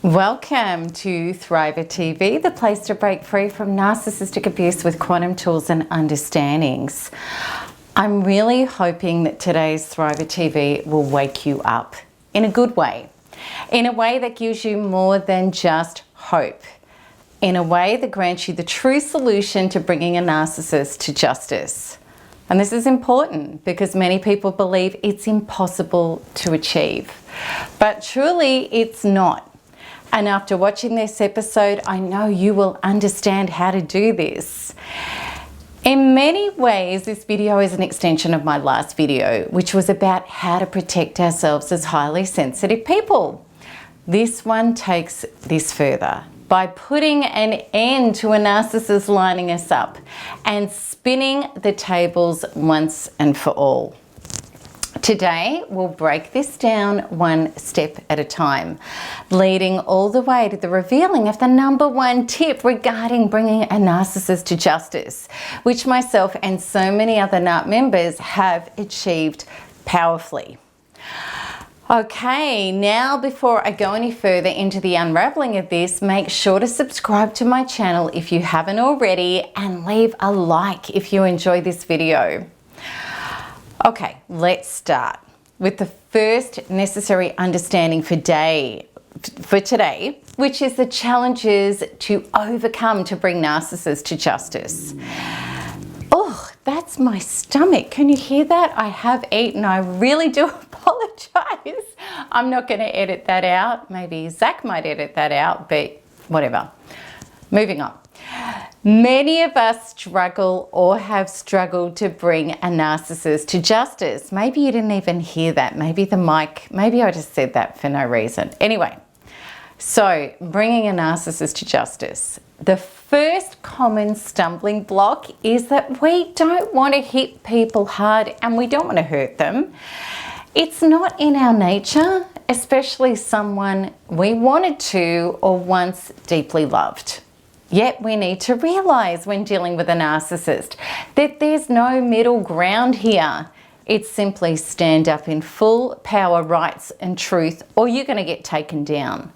Welcome to Thriver TV, the place to break free from narcissistic abuse with quantum tools and understandings. I'm really hoping that today's Thriver TV will wake you up in a good way, in a way that gives you more than just hope, in a way that grants you the true solution to bringing a narcissist to justice. And this is important because many people believe it's impossible to achieve, but truly it's not. And after watching this episode, I know you will understand how to do this. In many ways, this video is an extension of my last video, which was about how to protect ourselves as highly sensitive people. This one takes this further by putting an end to a narcissist lining us up and spinning the tables once and for all. Today, we'll break this down one step at a time, leading all the way to the revealing of the #1 tip regarding bringing a narcissist to justice, which myself and so many other NARC members have achieved powerfully. Okay, now before I go any further into the unraveling of this, make sure to subscribe to my channel if you haven't already and leave a like if you enjoy this video. Okay, let's start with the first necessary understanding for today, which is the challenges to overcome to bring narcissists to justice. Oh, that's my stomach. Can you hear that? I have eaten. I really do apologize. I'm not going to edit that out. Maybe Zach might edit that out, but whatever. Moving on. Many of us struggle or have struggled to bring a narcissist to justice. Maybe you didn't even hear that. Maybe I just said that for no reason. Anyway, so bringing a narcissist to justice. The first common stumbling block is that we don't want to hit people hard and we don't want to hurt them. It's not in our nature, especially someone we wanted to or once deeply loved. Yet we need to realize when dealing with a narcissist that there's no middle ground here. It's simply stand up in full power, rights and truth, or you're going to get taken down.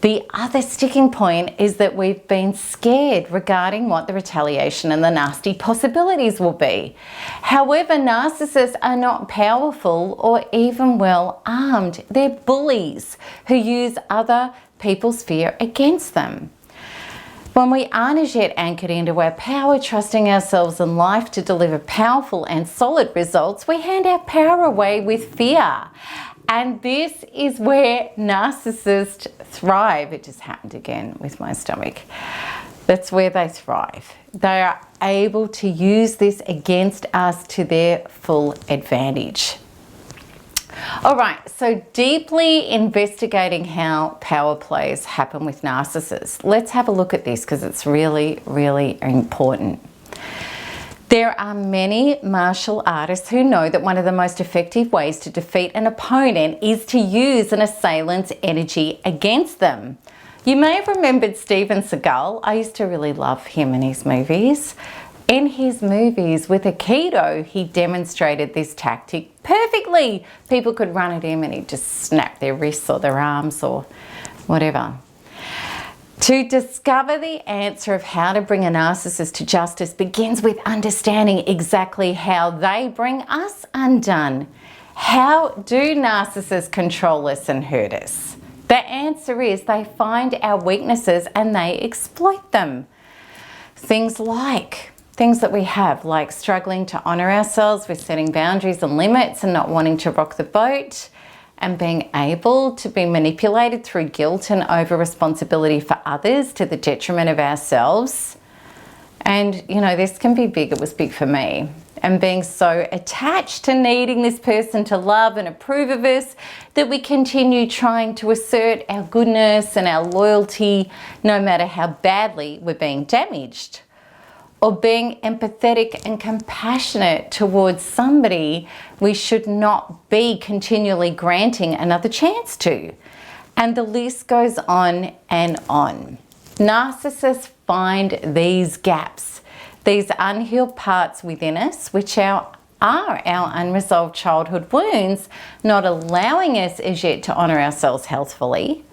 The other sticking point is that we've been scared regarding what the retaliation and the nasty possibilities will be. However, narcissists are not powerful or even well armed. They're bullies who use other people's fear against them. When we aren't as yet anchored into our power, trusting ourselves in life to deliver powerful and solid results, we hand our power away with fear. And this is where narcissists thrive. It just happened again with my stomach. That's where they thrive. They are able to use this against us to their full advantage. All right, so deeply investigating how power plays happen with narcissists. Let's have a look at this because it's really, really important. There are many martial artists who know that one of the most effective ways to defeat an opponent is to use an assailant's energy against them. You may have remembered Steven Seagal. I used to really love him in his movies. In his movies with Aikido, he demonstrated this tactic perfectly. People could run at him and he'd just snap their wrists or their arms or whatever. To discover the answer of how to bring a narcissist to justice begins with understanding exactly how they bring us undone. How do narcissists control us and hurt us? The answer is they find our weaknesses and they exploit them. Things that we have, like struggling to honor ourselves with setting boundaries and limits and not wanting to rock the boat, and being able to be manipulated through guilt and over responsibility for others to the detriment of ourselves. And you know, this can be big. It was big for me. And being so attached to needing this person to love and approve of us that we continue trying to assert our goodness and our loyalty no matter how badly we're being damaged. Or being empathetic and compassionate towards somebody we should not be continually granting another chance to. And the list goes on and on. Narcissists find these gaps, these unhealed parts within us, which are our unresolved childhood wounds, not allowing us as yet to honour ourselves healthfully.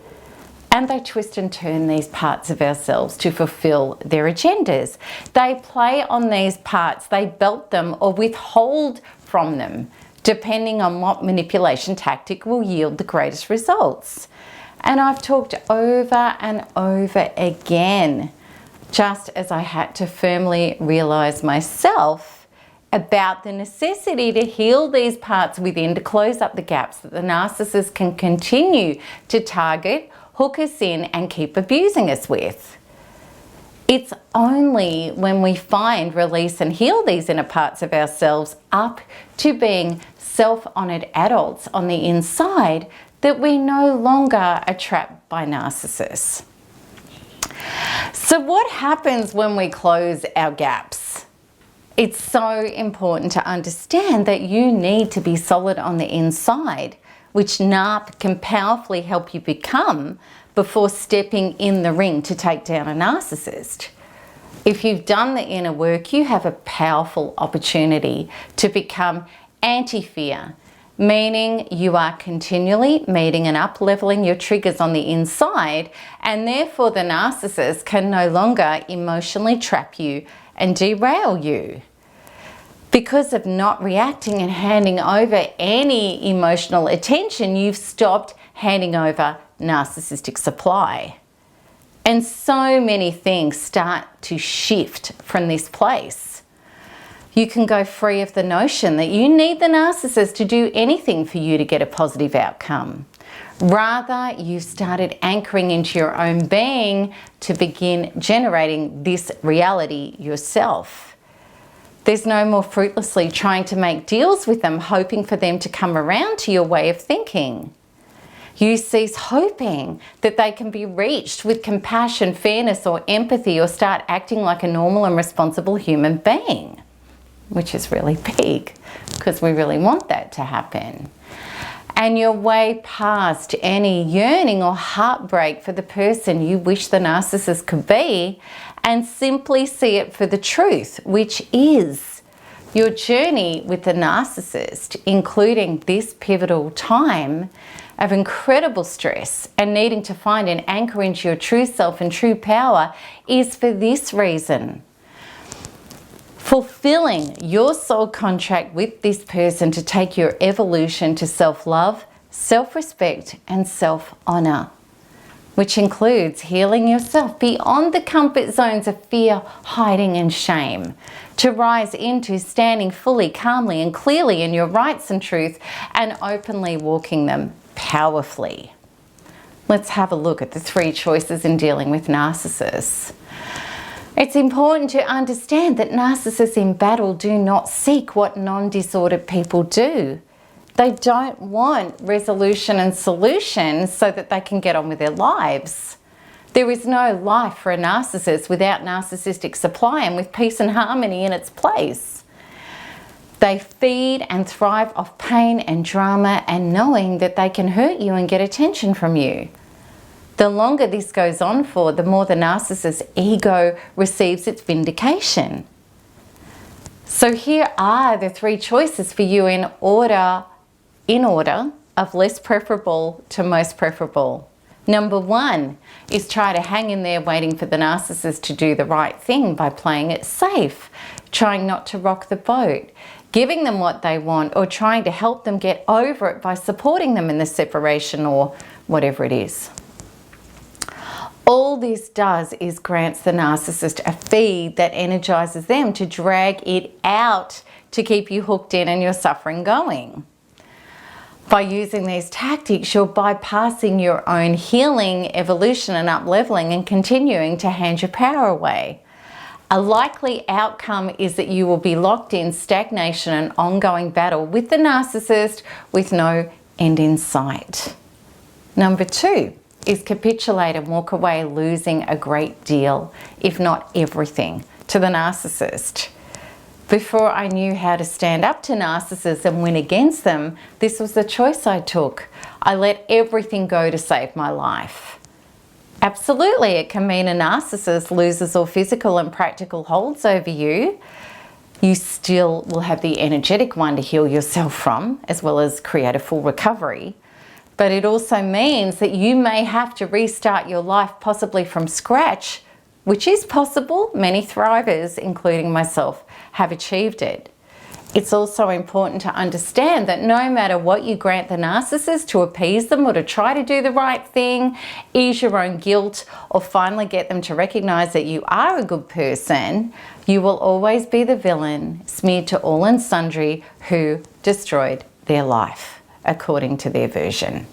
And they twist and turn these parts of ourselves to fulfill their agendas. They play on these parts, they belt them or withhold from them, depending on what manipulation tactic will yield the greatest results. And I've talked over and over again, just as I had to firmly realize myself about the necessity to heal these parts within to close up the gaps that the narcissist can continue to target, hook us in, and keep abusing us with. It's only when we find, release, and heal these inner parts of ourselves up to being self-honored adults on the inside that we no longer are trapped by narcissists. So what happens when we close our gaps? It's so important to understand that you need to be solid on the inside, which NARP can powerfully help you become before stepping in the ring to take down a narcissist. If you've done the inner work, you have a powerful opportunity to become anti-fear, meaning you are continually meeting and up-leveling your triggers on the inside, and therefore the narcissist can no longer emotionally trap you and derail you. Because of not reacting and handing over any emotional attention, you've stopped handing over narcissistic supply. And so many things start to shift from this place. You can go free of the notion that you need the narcissist to do anything for you to get a positive outcome. Rather, you've started anchoring into your own being to begin generating this reality yourself. There's no more fruitlessly trying to make deals with them, hoping for them to come around to your way of thinking. You cease hoping that they can be reached with compassion, fairness, or empathy, or start acting like a normal and responsible human being, which is really big because we really want that to happen. And you're way past any yearning or heartbreak for the person you wish the narcissist could be, and simply see it for the truth, which is your journey with the narcissist, including this pivotal time of incredible stress and needing to find an anchor into your true self and true power, is for this reason. Fulfilling your soul contract with this person to take your evolution to self-love, self-respect, and self-honor, which includes healing yourself beyond the comfort zones of fear, hiding, and shame, to rise into standing fully, calmly, and clearly in your rights and truth, and openly walking them powerfully. Let's have a look at the 3 choices in dealing with narcissists. It's important to understand that narcissists in battle do not seek what non-disordered people do. They don't want resolution and solution so that they can get on with their lives. There is no life for a narcissist without narcissistic supply and with peace and harmony in its place. They feed and thrive off pain and drama and knowing that they can hurt you and get attention from you. The longer this goes on for, the more the narcissist's ego receives its vindication. So here are the 3 choices for you in order of less preferable to most preferable. Number 1 is try to hang in there waiting for the narcissist to do the right thing by playing it safe, trying not to rock the boat, giving them what they want, or trying to help them get over it by supporting them in the separation or whatever it is. All this does is grants the narcissist a feed that energizes them to drag it out to keep you hooked in and your suffering going. By using these tactics, you're bypassing your own healing, evolution, and up-leveling and continuing to hand your power away. A likely outcome is that you will be locked in stagnation and ongoing battle with the narcissist with no end in sight. Number 2 is capitulate and walk away losing a great deal, if not everything, to the narcissist. Before I knew how to stand up to narcissists and win against them, this was the choice I took. I let everything go to save my life. Absolutely, it can mean a narcissist loses all physical and practical holds over you. You still will have the energetic one to heal yourself from, as well as create a full recovery. But it also means that you may have to restart your life possibly from scratch, which is possible. Many thrivers, including myself, have achieved it. It's also important to understand that no matter what you grant the narcissist to appease them or to try to do the right thing, ease your own guilt, or finally get them to recognize that you are a good person, you will always be the villain smeared to all and sundry who destroyed their life, according to their version.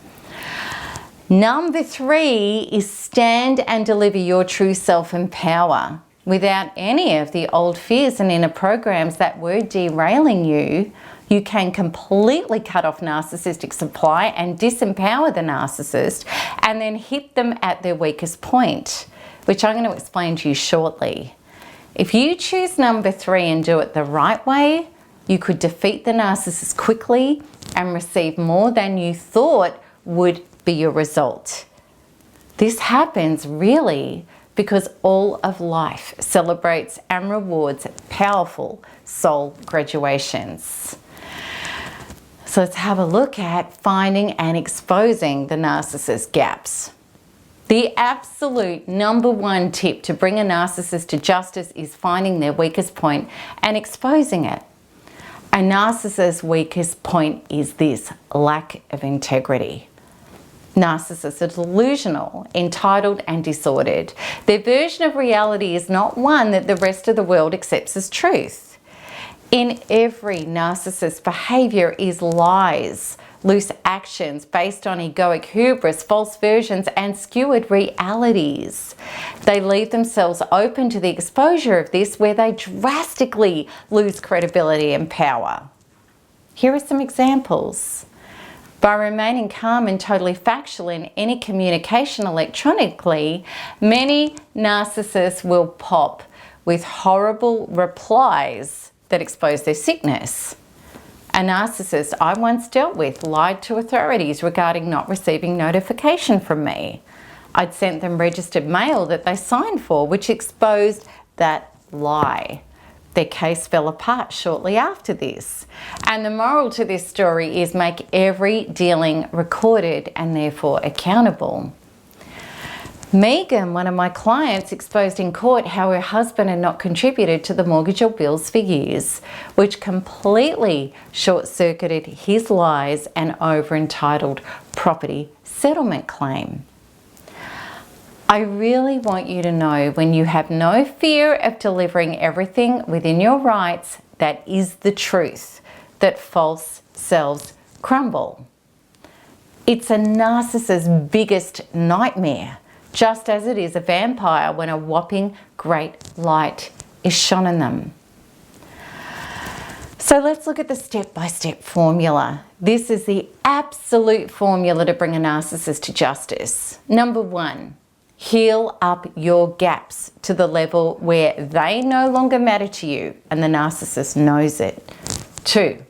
Number 3 is stand and deliver your true self in power. Without any of the old fears and inner programs that were derailing you, you can completely cut off narcissistic supply and disempower the narcissist and then hit them at their weakest point, which I'm going to explain to you shortly. If you choose number 3 and do it the right way, you could defeat the narcissist quickly and receive more than you thought would be your result. This happens really because all of life celebrates and rewards powerful soul graduations. So let's have a look at finding and exposing the narcissist gaps. The absolute number 1 tip to bring a narcissist to justice is finding their weakest point and exposing it. A narcissist's weakest point is this: lack of integrity. Narcissists are delusional, entitled and disordered. Their version of reality is not one that the rest of the world accepts as truth. In every narcissist's behavior is lies, loose actions based on egoic hubris, false versions and skewed realities. They leave themselves open to the exposure of this, where they drastically lose credibility and power. Here are some examples. By remaining calm and totally factual in any communication electronically, many narcissists will pop with horrible replies that expose their sickness. A narcissist I once dealt with lied to authorities regarding not receiving notification from me. I'd sent them registered mail that they signed for, which exposed that lie. Their case fell apart shortly after this. And the moral to this story is make every dealing recorded and therefore accountable. Megan, one of my clients, exposed in court how her husband had not contributed to the mortgage or bills for years, which completely short-circuited his lies and over-entitled property settlement claim. I really want you to know, when you have no fear of delivering everything within your rights, that is the truth, that false selves crumble. It's a narcissist's biggest nightmare, just as it is a vampire when a whopping great light is shone on them. So let's look at the step-by-step formula. This is the absolute formula to bring a narcissist to justice. Number 1, heal up your gaps to the level where they no longer matter to you and the narcissist knows it. 2,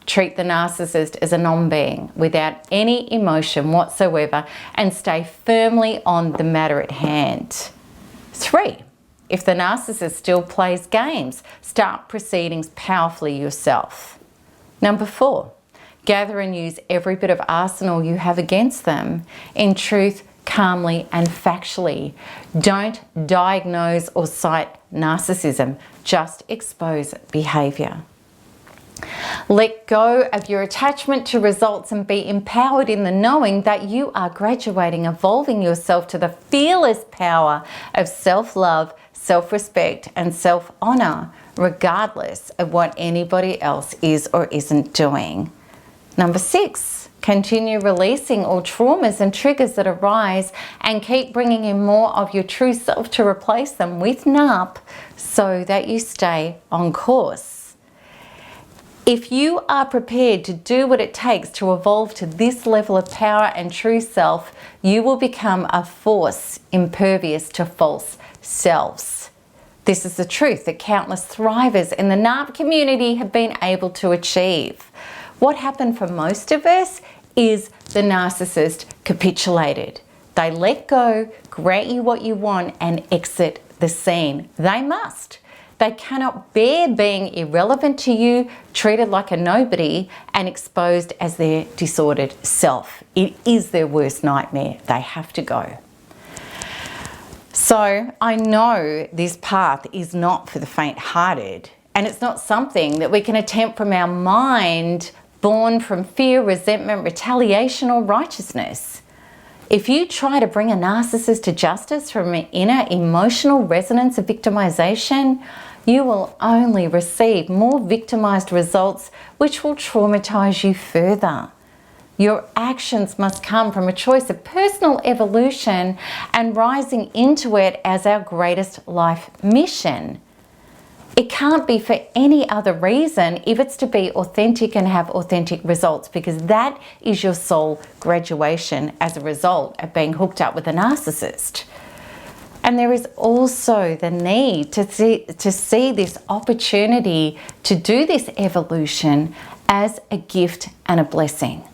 treat the narcissist as a non-being without any emotion whatsoever and stay firmly on the matter at hand. 3, if the narcissist still plays games, start proceedings powerfully yourself. Number 4, gather and use every bit of arsenal you have against them. In truth, calmly and factually. Don't diagnose or cite narcissism, just expose behavior. Let go of your attachment to results and be empowered in the knowing that you are graduating, evolving yourself to the fearless power of self-love, self-respect and self-honor, regardless of what anybody else is or isn't doing. Number 6, continue releasing all traumas and triggers that arise and keep bringing in more of your true self to replace them with NARP so that you stay on course. If you are prepared to do what it takes to evolve to this level of power and true self, you will become a force impervious to false selves. This is the truth that countless thrivers in the NARP community have been able to achieve. What happened for most of us is the narcissist capitulated. They let go, grant you what you want, and exit the scene. They must. They cannot bear being irrelevant to you, treated like a nobody, and exposed as their disordered self. It is their worst nightmare. They have to go. So I know this path is not for the faint-hearted, and it's not something that we can attempt from our mind, born from fear, resentment, retaliation, or righteousness. If you try to bring a narcissist to justice from an inner emotional resonance of victimization, you will only receive more victimized results, which will traumatize you further. Your actions must come from a choice of personal evolution and rising into it as our greatest life mission. It can't be for any other reason if it's to be authentic and have authentic results, because that is your soul graduation as a result of being hooked up with a narcissist. And there is also the need to see this opportunity to do this evolution as a gift and a blessing.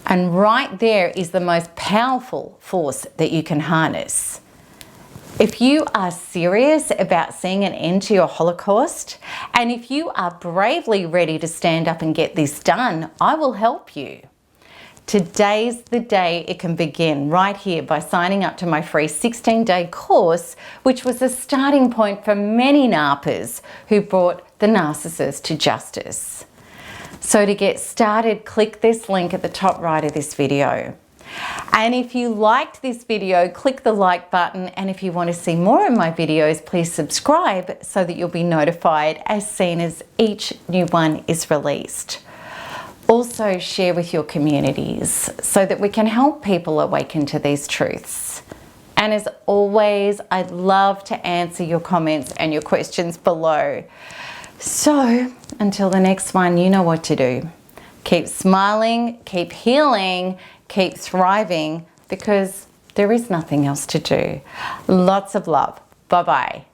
And right there is the most powerful force that you can harness. If you are serious about seeing an end to your Holocaust, and if you are bravely ready to stand up and get this done, I will help you. Today's the day it can begin, right here, by signing up to my free 16-day course, which was the starting point for many narpers who brought the narcissist to justice. So to get started, click this link at the top right of this video. And if you liked this video, click the like button. And if you want to see more of my videos, please subscribe so that you'll be notified as soon as each new one is released. Also share with your communities so that we can help people awaken to these truths. And as always, I'd love to answer your comments and your questions below. So until the next one, you know what to do. Keep smiling, keep healing, keep thriving, because there is nothing else to do. Lots of love. Bye-bye.